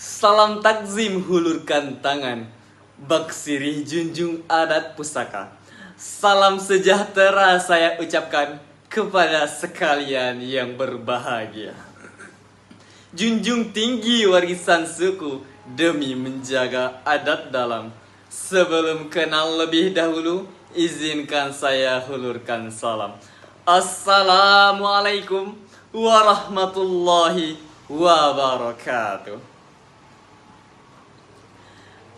Salam takzim hulurkan tangan, bak sirih junjung adat pusaka. Salam sejahtera saya ucapkan kepada sekalian yang berbahagia. Junjung tinggi warisan suku demi menjaga adat dalam. Sebelum kenal lebih dahulu, izinkan saya hulurkan salam. Assalamualaikum warahmatullahi wabarakatuh.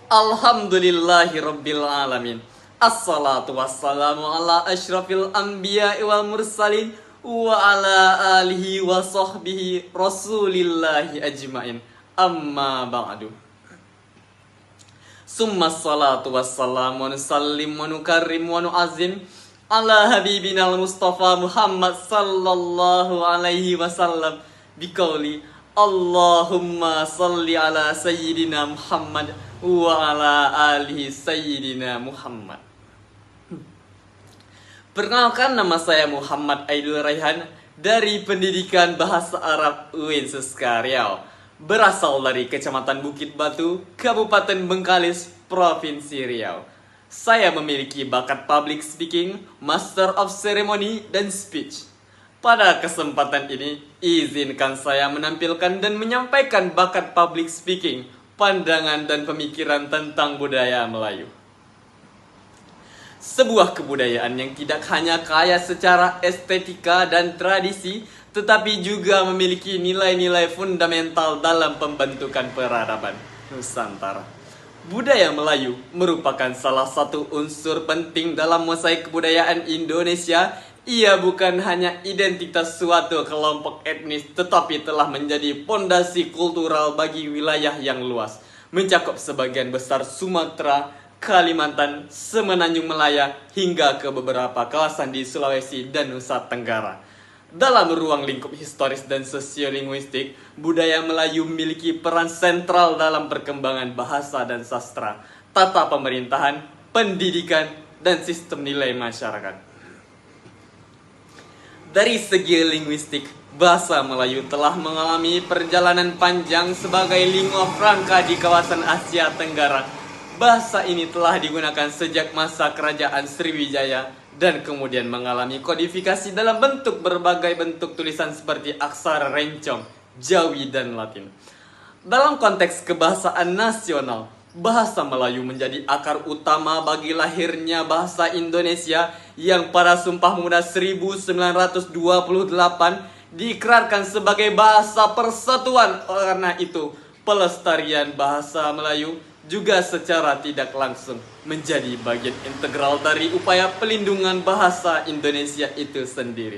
Alhamdulillahi rabbil alamin. Assalatu wassalamu ala asyrafil anbiya wal mursalin wa ala alihi wa sahbihi rasulillahi ajmain. Amma ba'du. Summa salatu wassalamu wa nusallim wa nukarrim wa nu'azim ala habibina al-mustafa Muhammad sallallahu alaihi wasallam biqauli Allahumma salli ala sayyidina Muhammad wa ala alihi sayyidina Muhammad. Perkenalkan, nama saya Muhammad Aidil Raihan dari Pendidikan Bahasa Arab UIN Suska Riau, berasal dari Kecamatan Bukit Batu, Kabupaten Bengkalis, Provinsi Riau. Saya memiliki bakat public speaking, Master of Ceremony, dan Speech. Pada kesempatan ini, izinkan saya menampilkan dan menyampaikan bakat public speaking, pandangan dan pemikiran tentang budaya Melayu. Sebuah kebudayaan yang tidak hanya kaya secara estetika dan tradisi, tetapi juga memiliki nilai-nilai fundamental dalam pembentukan peradaban Nusantara. Budaya Melayu merupakan salah satu unsur penting dalam mosaik kebudayaan Indonesia. Ia bukan hanya identitas suatu kelompok etnis, tetapi telah menjadi pondasi kultural bagi wilayah yang luas, mencakup sebagian besar Sumatera, Kalimantan, Semenanjung Malaya, hingga ke beberapa kawasan di Sulawesi dan Nusa Tenggara. Dalam ruang lingkup historis dan sosiolinguistik, budaya Melayu memiliki peran sentral dalam perkembangan bahasa dan sastra, tata pemerintahan, pendidikan, dan sistem nilai masyarakat. Dari segi linguistik, bahasa Melayu telah mengalami perjalanan panjang sebagai lingua franca di kawasan Asia Tenggara. Bahasa ini telah digunakan sejak masa kerajaan Sriwijaya dan kemudian mengalami kodifikasi dalam bentuk berbagai bentuk tulisan seperti aksara rencong, Jawi, dan Latin. Dalam konteks kebahasaan nasional, bahasa Melayu menjadi akar utama bagi lahirnya bahasa Indonesia yang pada Sumpah Pemuda 1928 diikrarkan sebagai bahasa persatuan. Karena itu, pelestarian bahasa Melayu juga secara tidak langsung menjadi bagian integral dari upaya pelindungan bahasa Indonesia itu sendiri.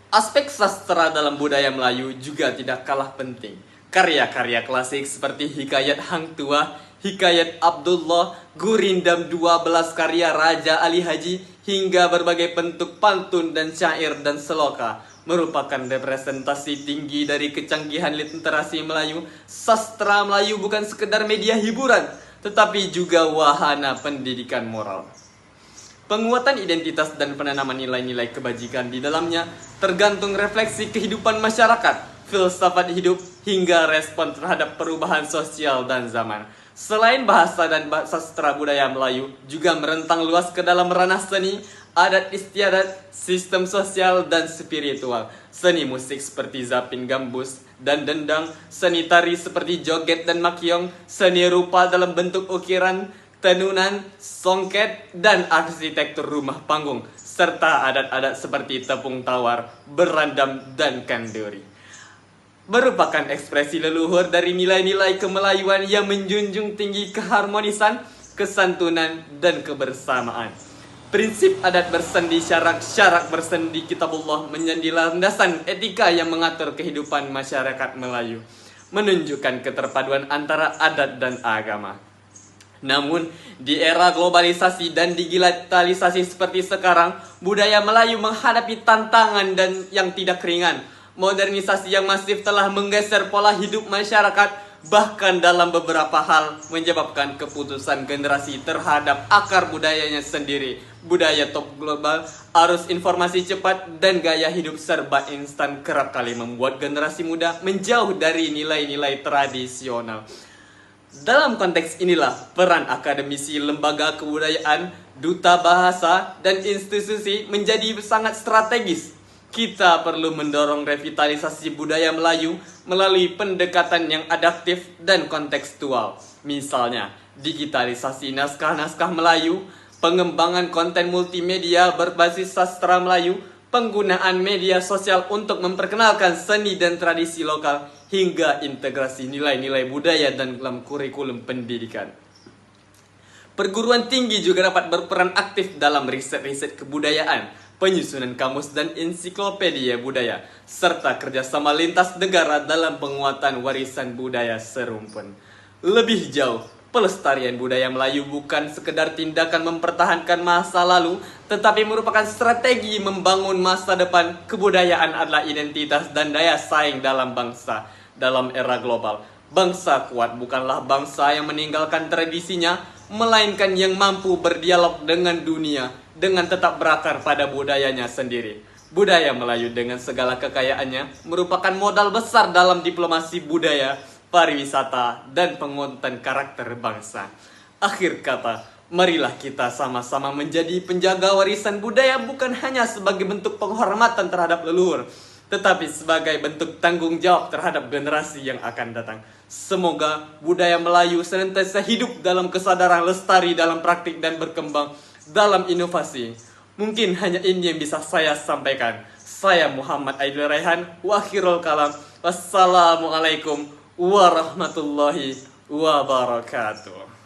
Aspek sastra dalam budaya Melayu juga tidak kalah penting. Karya-karya klasik seperti Hikayat Hang Tuah, Hikayat Abdullah, Gurindam 12 karya Raja Ali Haji, hingga berbagai bentuk pantun dan syair dan seloka merupakan representasi tinggi dari kecanggihan literasi Melayu. Sastra Melayu bukan sekedar media hiburan, tetapi juga wahana pendidikan moral. Penguatan identitas dan penanaman nilai-nilai kebajikan di dalamnya tergantung refleksi kehidupan masyarakat, filsafat hidup, hingga respon terhadap perubahan sosial dan zaman. Selain bahasa dan sastra, budaya Melayu juga merentang luas ke dalam ranah seni, adat istiadat, sistem sosial, dan spiritual. Seni musik seperti zapin gambus dan dendang, seni tari seperti joget dan makyong, seni rupa dalam bentuk ukiran, tenunan, songket, dan arsitektur rumah panggung, serta adat-adat seperti tepung tawar, berandam, dan kanduri. Merupakan ekspresi leluhur dari nilai-nilai kemelayuan yang menjunjung tinggi keharmonisan, kesantunan, dan kebersamaan. Prinsip adat bersendi syarak bersendi kitabullah menjadi landasan etika yang mengatur kehidupan masyarakat Melayu, menunjukkan keterpaduan antara adat dan agama. Namun, di era globalisasi dan digitalisasi seperti sekarang, budaya Melayu menghadapi tantangan dan yang tidak ringan. Modernisasi yang masif telah menggeser pola hidup masyarakat, bahkan dalam beberapa hal menyebabkan keputusan generasi terhadap akar budayanya sendiri. Budaya top global, arus informasi cepat, dan gaya hidup serba instan kerap kali membuat generasi muda menjauh dari nilai-nilai tradisional. Dalam konteks inilah peran akademisi, lembaga kebudayaan, duta bahasa, dan institusi menjadi sangat strategis. Kita perlu mendorong revitalisasi budaya Melayu melalui pendekatan yang adaptif dan kontekstual. Misalnya, digitalisasi naskah-naskah Melayu, pengembangan konten multimedia berbasis sastra Melayu, penggunaan media sosial untuk memperkenalkan seni dan tradisi lokal, hingga integrasi nilai-nilai budaya dalam kurikulum pendidikan. Perguruan tinggi juga dapat berperan aktif dalam riset-riset kebudayaan, penyusunan kamus dan ensiklopedia budaya, serta kerjasama lintas negara dalam penguatan warisan budaya serumpun. Lebih jauh, pelestarian budaya Melayu bukan sekedar tindakan mempertahankan masa lalu, tetapi merupakan strategi membangun masa depan. Kebudayaan adalah identitas dan daya saing dalam bangsa. Dalam era global, bangsa kuat bukanlah bangsa yang meninggalkan tradisinya, melainkan yang mampu berdialog dengan dunia dengan tetap berakar pada budayanya sendiri. Budaya Melayu dengan segala kekayaannya merupakan modal besar dalam diplomasi budaya, pariwisata, dan penguatan karakter bangsa. Akhir kata, marilah kita sama-sama menjadi penjaga warisan budaya bukan hanya sebagai bentuk penghormatan terhadap leluhur, tetapi sebagai bentuk tanggung jawab terhadap generasi yang akan datang. Semoga budaya Melayu senantiasa hidup dalam kesadaran lestari dalam praktik dan berkembang dalam inovasi. Mungkin hanya ini yang bisa saya sampaikan. Saya Muhammad Aidil Raihan, wa akhirul kalam. Wassalamualaikum warahmatullahi wabarakatuh.